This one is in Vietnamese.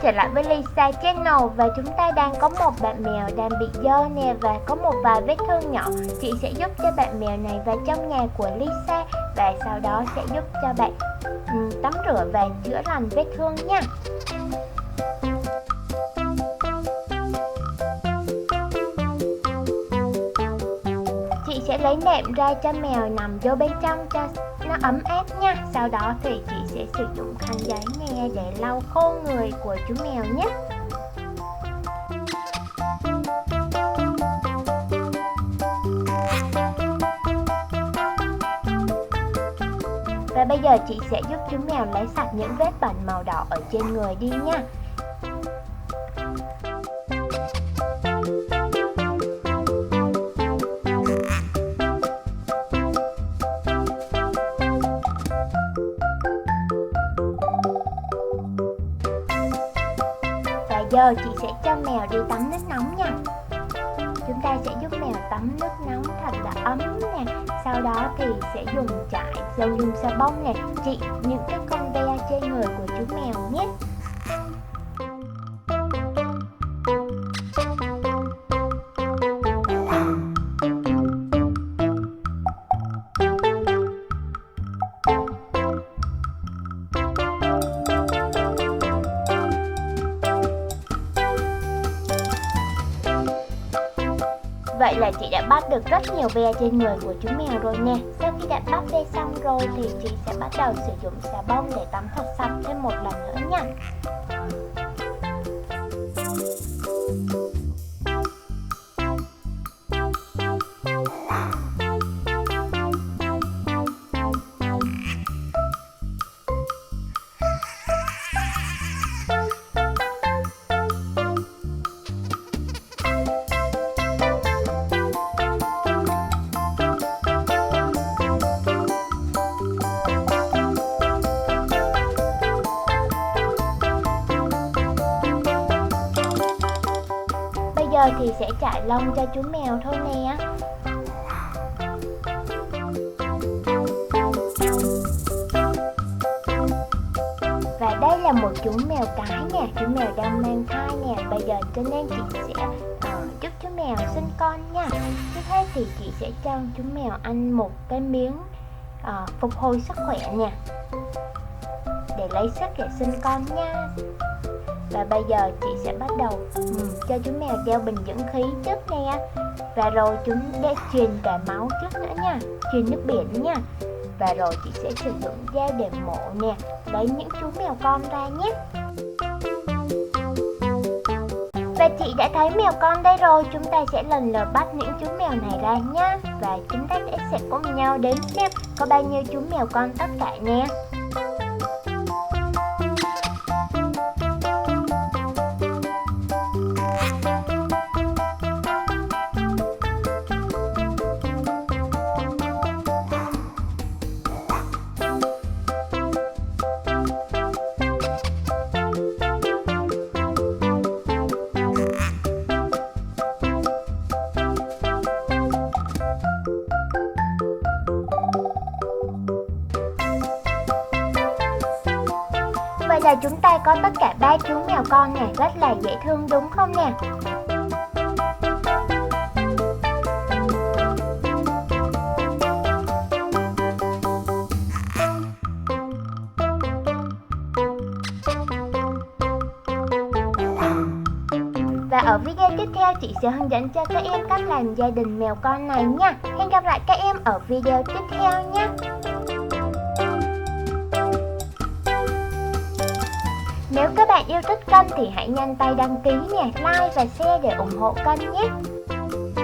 trở lại với Lisa Channel và chúng ta đang có một bạn mèo đang bị dơ nè và có một vài vết thương nhỏ. Chị sẽ giúp cho bạn mèo này vào trong nhà của Lisa và sau đó sẽ giúp cho bạn tắm rửa và chữa lành vết thương nha. Chị sẽ lấy nệm ra cho mèo nằm vô bên trong cho nó ấm áp nha. Sau đó thì chị sẽ sử dụng khăn giấy nè để lau khô người của chú mèo nhé. Và bây giờ chị sẽ giúp chú mèo lấy sạch những vết bẩn màu đỏ ở trên người đi nha. Và giờ chị sẽ cho mèo đi tắm nước nóng nha. Chúng ta sẽ giúp mèo tắm nước nóng thật là ấm nè. Sau đó thì sẽ dùng chải, dùng xà bông nè, trị những cái con ve trên người của chú mèo nhé. Vậy là chị đã bắt được rất nhiều ve trên người của chú mèo rồi nè. Sau khi đã bắt ve xong rồi thì chị sẽ bắt đầu sử dụng xà bông để tắm thật sạch thêm một lần nữa nha. Giờ thì sẽ chải lông cho chú mèo thôi nè. Và đây là một chú mèo cái nè, chú mèo đang mang thai nè. Bây giờ cho nên chị sẽ giúp chú mèo sinh con nha. Trước hết thì chị sẽ cho chú mèo ăn một cái miếng phục hồi sức khỏe nè, để lấy sức để sinh con nha. Và bây giờ chị sẽ bắt đầu cho chú mèo đeo bình dưỡng khí trước nè. Và rồi chúng để truyền cả máu trước nữa nha, truyền nước biển nha. Và rồi chị sẽ sử dụng dao để mổ nè, lấy những chú mèo con ra nhé. Và chị đã thấy mèo con đây rồi, chúng ta sẽ lần lượt bắt những chú mèo này ra nhé. Và chúng ta sẽ cùng nhau đếm xem có bao nhiêu chú mèo con tất cả nha. Vậy là chúng ta có tất cả 3 chú mèo con nè, rất là dễ thương đúng không nè? Và ở video tiếp theo chị sẽ hướng dẫn cho các em cách làm gia đình mèo con này nha. Hẹn gặp lại các em ở video tiếp theo nhé. Nếu các bạn yêu thích kênh thì hãy nhanh tay đăng ký nè, like và share để ủng hộ kênh nhé.